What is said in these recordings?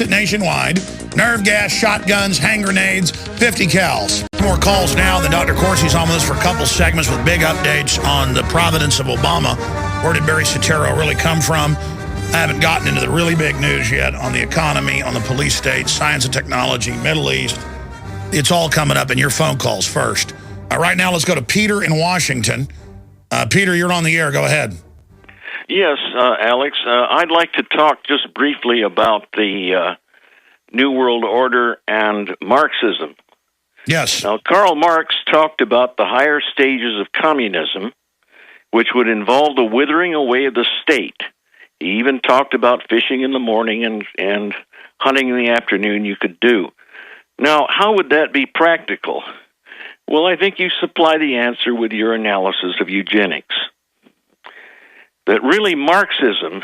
nationwide. Nerve gas, shotguns, hand grenades, 50 cals. More calls now than Dr. Corsi's on with us for a couple segments with big updates on the providence of Obama. Where did Barry Soetoro really come from? I haven't gotten into the really big news yet on the economy, on the police state, science and technology, Middle East. It's all coming up in your phone calls first. Right now, let's go to Peter in Washington. Peter, you're on the air. Go ahead. Yes, Alex. I'd like to talk just briefly about the New World Order and Marxism. Yes. Now, Karl Marx talked about the higher stages of communism, which would involve the withering away of the state. He even talked about fishing in the morning and hunting in the afternoon you could do. Now, how would that be practical? Well, I think you supply the answer with your analysis of eugenics. That really Marxism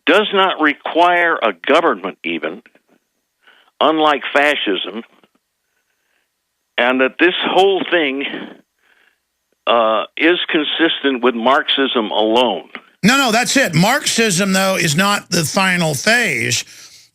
does not require a government even, unlike fascism, and that this whole thing is consistent with Marxism alone. No, that's it. Marxism, though, is not the final phase.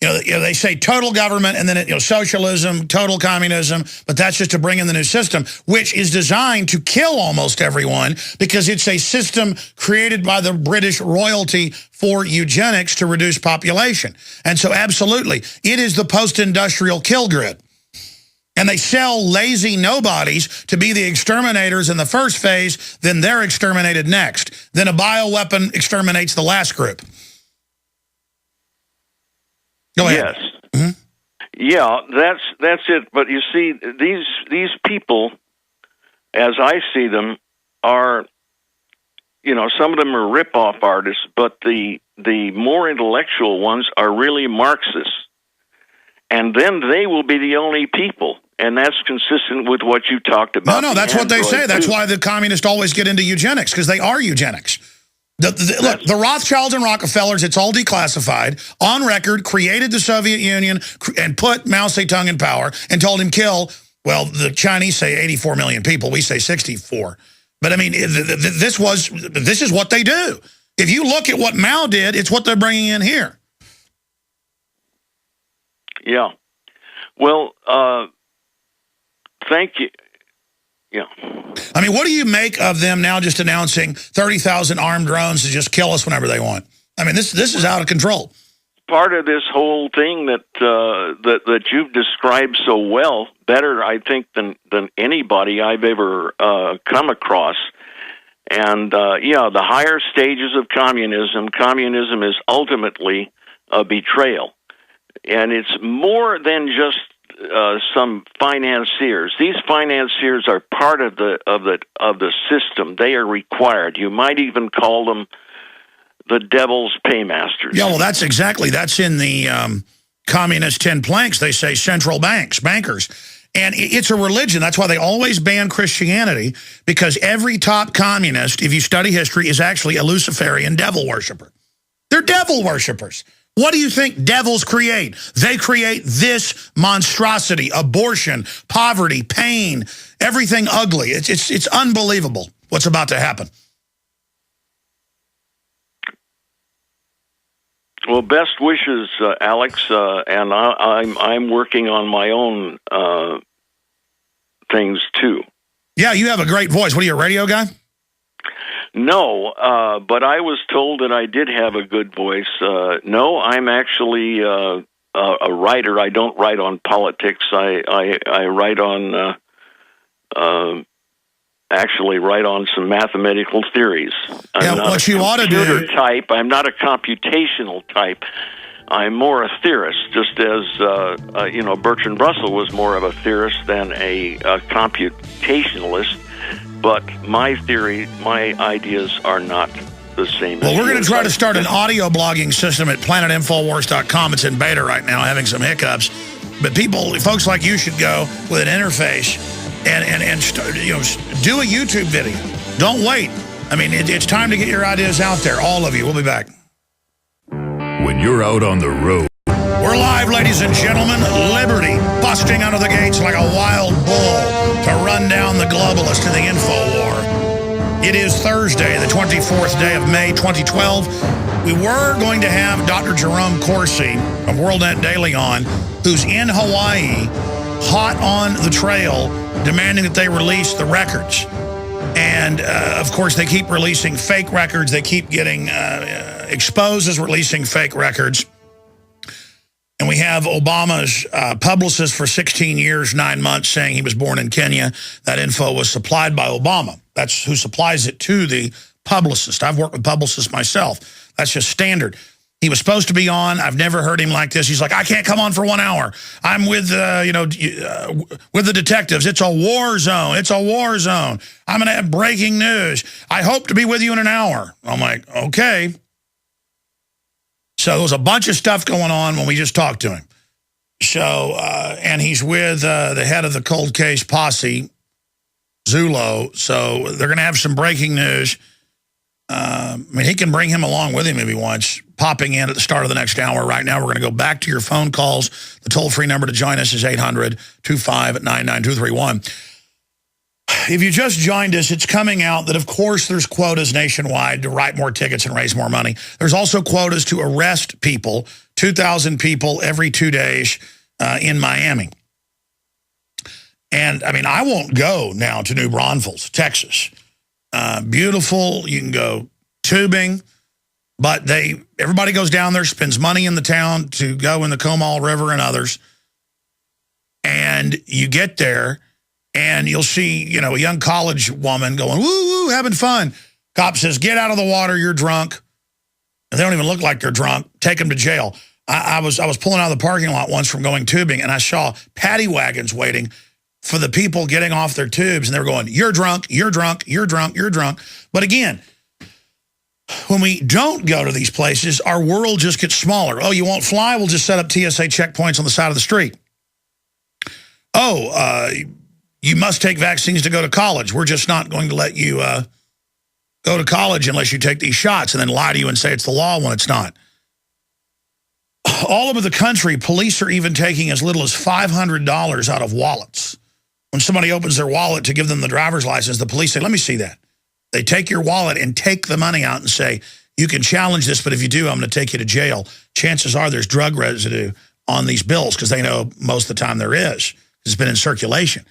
You know, they say total government and then socialism, total communism, but that's just to bring in the new system, which is designed to kill almost everyone because it's a system created by the British royalty for eugenics to reduce population. And so absolutely, it is the post-industrial kill grid. And they sell lazy nobodies to be the exterminators in the first phase, then they're exterminated next. Then a bioweapon exterminates the last group. Go ahead. Yes. Mm-hmm. Yeah, that's it. But you see, these people, as I see them, are, some of them are rip-off artists, but the more intellectual ones are really Marxists. And then they will be the only people. And that's consistent with what you talked about. No, that's what they say. That's why the communists always get into eugenics, because they are eugenics. Look, the Rothschilds and Rockefellers, it's all declassified, on record, created the Soviet Union and put Mao Zedong in power and told him kill, well, the Chinese say 84 million people. We say 64. But, I mean, this is what they do. If you look at what Mao did, it's what they're bringing in here. Yeah. Well, thank you. Yeah. I mean, what do you make of them now just announcing 30,000 armed drones to just kill us whenever they want? I mean, this is out of control. Part of this whole thing that you've described so well, better, I think, than anybody I've ever come across. And, the higher stages of communism is ultimately a betrayal. And it's more than just some financiers. These financiers are part of the system. They are required. You might even call them the devil's paymasters. Yeah, well, that's in the Communist 10 planks. They say central bankers. And it's a religion. That's why they always ban Christianity, because every top communist, if you study history, is actually a Luciferian devil worshiper. They're devil worshipers. What do you think devils create? They create this monstrosity, abortion, poverty, pain, everything ugly. It's unbelievable what's about to happen. Well, best wishes, Alex, and I'm working on my own things too. Yeah, you have a great voice. What are you, a radio guy? No, but I was told that I did have a good voice. No, I'm actually a writer. I don't write on politics. I write on actually write on some mathematical theories. Yeah, what you ought to do. Type. I'm not a computational type. I'm more a theorist, just as Bertrand Russell was more of a theorist than a computationalist. But my theory, my ideas are not the same. Well, we're going to try to start an audio blogging system at planetinfowars.com. It's in beta right now, having some hiccups. But folks like you should go with an interface and start, do a YouTube video. Don't wait. I mean, it's time to get your ideas out there, all of you. We'll be back. When you're out on the road. We're live, ladies and gentlemen. Liberty busting out of the gates like a wild bull to run down the globalists in the info war. It is Thursday, the 24th day of May, 2012. We were going to have Dr. Jerome Corsi of WorldNet Daily on, who's in Hawaii, hot on the trail, demanding that they release the records. And, of course, they keep releasing fake records. They keep getting exposed as releasing fake records. And we have Obama's publicist for 16 years, 9 months, saying he was born in Kenya. That info was supplied by Obama. That's who supplies it to the publicist. I've worked with publicists myself. That's just standard. He was supposed to be on. I've never heard him like this. He's like, I can't come on for 1 hour. I'm with, with the detectives. It's a war zone. It's a war zone. I'm going to have breaking news. I hope to be with you in an hour. I'm like, okay. So there was a bunch of stuff going on when we just talked to him. So, and he's with the head of the cold case posse, Zulo. So they're going to have some breaking news. I mean, he can bring him along with him if he wants, popping in at the start of the next hour. Right now, we're going to go back to your phone calls. The toll-free number to join us is 800-25-99231. If you just joined us, it's coming out that, of course, there's quotas nationwide to write more tickets and raise more money. There's also quotas to arrest people, 2,000 people every 2 days in Miami. And, I mean, I won't go now to New Braunfels, Texas. Beautiful. You can go tubing. But everybody goes down there, spends money in the town to go in the Comal River and others. And you get there, and you'll see, a young college woman going, woo, woo, having fun. Cop says, get out of the water, you're drunk. And they don't even look like they're drunk. Take them to jail. I was pulling out of the parking lot once from going tubing, and I saw paddy wagons waiting for the people getting off their tubes, and they were going, you're drunk, you're drunk, you're drunk, you're drunk. But again, when we don't go to these places, our world just gets smaller. Oh, you won't fly? We'll just set up TSA checkpoints on the side of the street. Oh, you must take vaccines to go to college. We're just not going to let you go to college unless you take these shots, and then lie to you and say it's the law when it's not. All over the country, police are even taking as little as $500 out of wallets. When somebody opens their wallet to give them the driver's license, the police say, let me see that. They take your wallet and take the money out and say, you can challenge this, but if you do, I'm going to take you to jail. Chances are there's drug residue on these bills, because they know most of the time there is. It's been in circulation.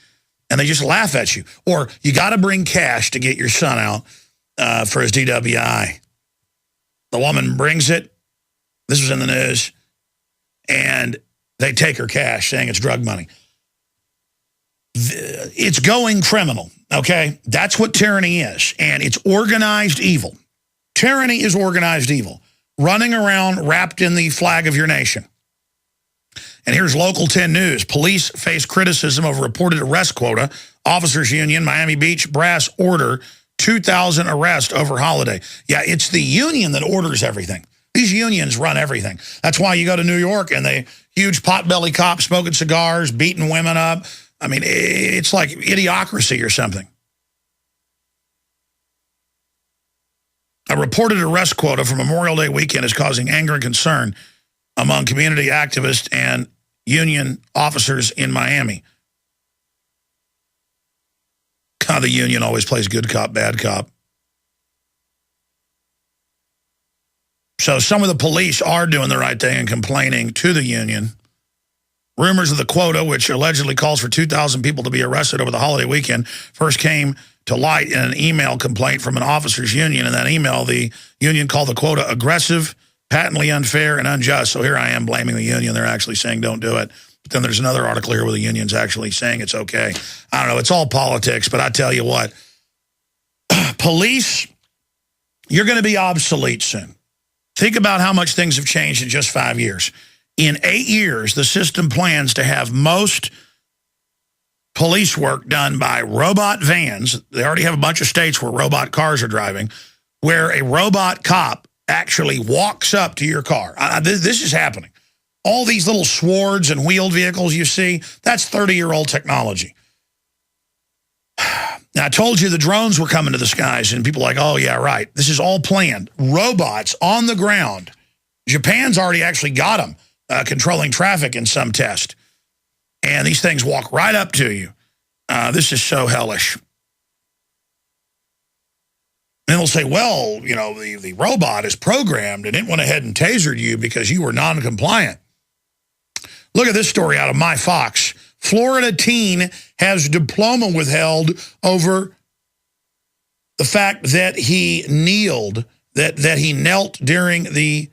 And they just laugh at you. Or you got to bring cash to get your son out for his DWI. The woman brings it. This was in the news. And they take her cash, saying it's drug money. It's going criminal, okay? That's what tyranny is. And it's organized evil. Tyranny is organized evil. Running around wrapped in the flag of your nation. And here's Local 10 News. Police face criticism of reported arrest quota. Officers Union, Miami Beach brass order 2,000 arrests over holiday. Yeah, it's the union that orders everything. These unions run everything. That's why you go to New York and they huge potbelly cops smoking cigars, beating women up. I mean, it's like idiocracy or something. A reported arrest quota for Memorial Day weekend is causing anger and concern among community activists and union officers in Miami. God, the union always plays good cop, bad cop. So some of the police are doing the right thing and complaining to the union. Rumors of the quota, which allegedly calls for 2,000 people to be arrested over the holiday weekend, first came to light in an email complaint from an officers union. In that email, the union called the quota aggressive, patently unfair, and unjust. So here I am blaming the union. They're actually saying don't do it. But then there's another article here where the union's actually saying it's okay. I don't know. It's all politics, but I tell you what. Police, you're going to be obsolete soon. Think about how much things have changed in just 5 years. In 8 years, the system plans to have most police work done by robot vans. They already have a bunch of states where robot cars are driving, where a robot cop actually walks up to your car. This is happening. All these little swords and wheeled vehicles you see, that's 30-year-old technology. Now, I told you the drones were coming to the skies, and people are like, oh, yeah, right. This is all planned. Robots on the ground. Japan's already actually got them controlling traffic in some test. And these things walk right up to you. This is so hellish. And they'll say, well, you know, the robot is programmed and it went ahead and tasered you because you were non-compliant. Look at this story out of My Fox. Florida teen has diploma withheld over the fact that he kneeled, that he knelt during the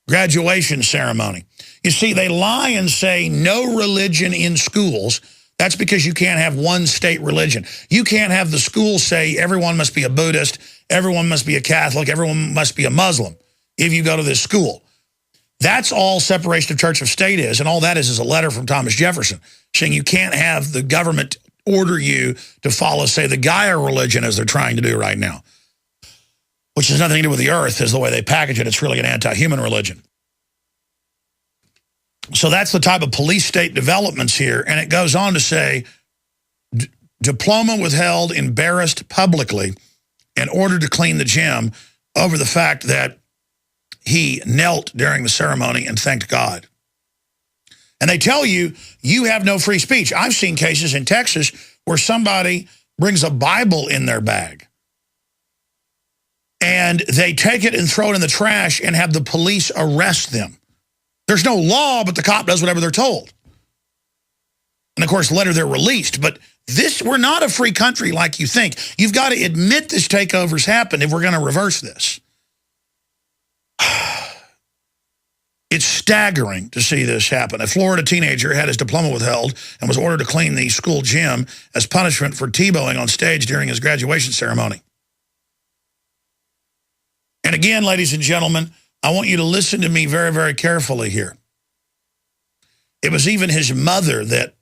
graduation ceremony. You see, they lie and say no religion in schools. That's because you can't have one state religion. You can't have the school say everyone must be a Buddhist, everyone must be a Catholic, everyone must be a Muslim if you go to this school. That's all separation of church of state is, and all that is a letter from Thomas Jefferson saying you can't have the government order you to follow, say, the Gaia religion as they're trying to do right now, which has nothing to do with the earth, is the way they package it. It's really an anti-human religion. So that's the type of police state developments here, and it goes on to say, diploma withheld, embarrassed publicly, in order to clean the gym over the fact that he knelt during the ceremony and thanked God. And they tell you, you have no free speech. I've seen cases in Texas where somebody brings a Bible in their bag and they take it and throw it in the trash and have the police arrest them. There's no law, but the cop does whatever they're told. And of course, later they're released. But we're not a free country like you think. You've got to admit this takeover's happened if we're going to reverse this. It's staggering to see this happen. A Florida teenager had his diploma withheld and was ordered to clean the school gym as punishment for Tebowing on stage during his graduation ceremony. And again, ladies and gentlemen, I want you to listen to me very, very carefully here. It was even his mother that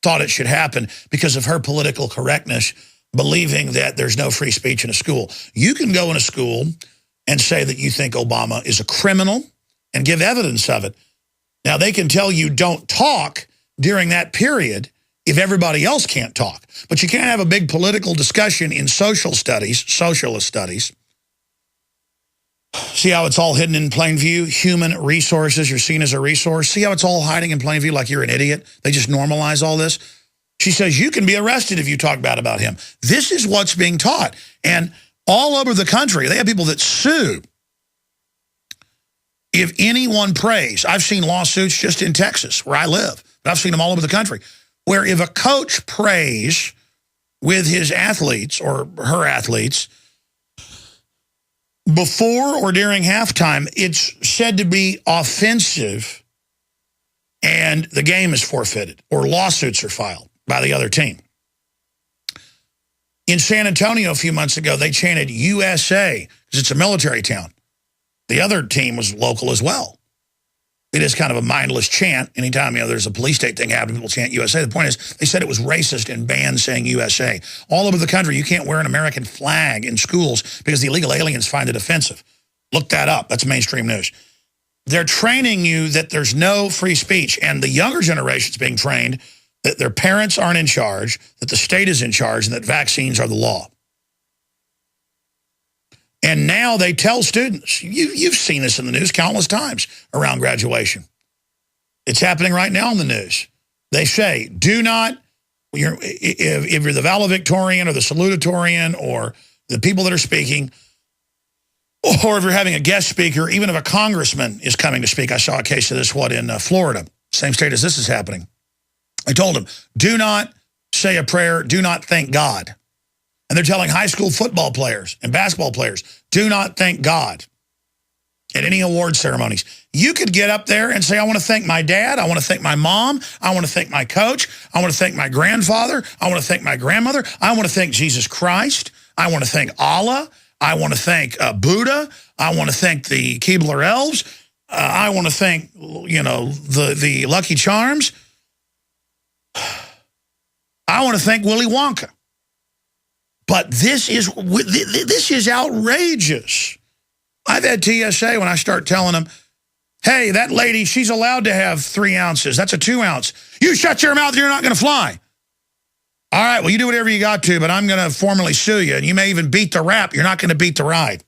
thought it should happen because of her political correctness, believing that there's no free speech in a school. You can go in a school and say that you think Obama is a criminal and give evidence of it. Now, they can tell you don't talk during that period if everybody else can't talk. But you can't have a big political discussion in social studies, socialist studies. See how it's all hidden in plain view? Human resources, you're seen as a resource. See how it's all hiding in plain view like you're an idiot? They just normalize all this. She says you can be arrested if you talk bad about him. This is what's being taught. And all over the country, they have people that sue if anyone prays. I've seen lawsuits just in Texas, where I live, but I've seen them all over the country, where if a coach prays with his athletes or her athletes before or during halftime, it's said to be offensive and the game is forfeited or lawsuits are filed by the other team. In San Antonio a few months ago, they chanted USA because it's a military town. The other team was local as well. It is kind of a mindless chant. Anytime there's a police state thing happening, people chant USA. The point is, they said it was racist and banned saying USA. All over the country, you can't wear an American flag in schools because the illegal aliens find it offensive. Look that up. That's mainstream news. They're training you that there's no free speech, and the younger generation's being trained that their parents aren't in charge, that the state is in charge, and that vaccines are the law. And now they tell students, you've seen this in the news countless times around graduation. It's happening right now in the news. They say, do not, if you're the valedictorian or the salutatorian or the people that are speaking, or if you're having a guest speaker, even if a congressman is coming to speak. I saw a case of this, in Florida, same state as this is happening. I told them, do not say a prayer, do not thank God. And they're telling high school football players and basketball players, do not thank God at any award ceremonies. You could get up there and say, I want to thank my dad, I want to thank my mom, I want to thank my coach, I want to thank my grandfather, I want to thank my grandmother, I want to thank Jesus Christ, I want to thank Allah, I want to thank Buddha, I want to thank the Keebler elves, I want to thank, the Lucky Charms, I want to thank Willy Wonka. But this is outrageous. I've had TSA when I start telling them, hey, that lady, she's allowed to have 3 ounces. That's a 2 ounce. You shut your mouth, you're not going to fly. All right, well, you do whatever you got to, but I'm going to formally sue you. And you may even beat the rap. You're not going to beat the ride.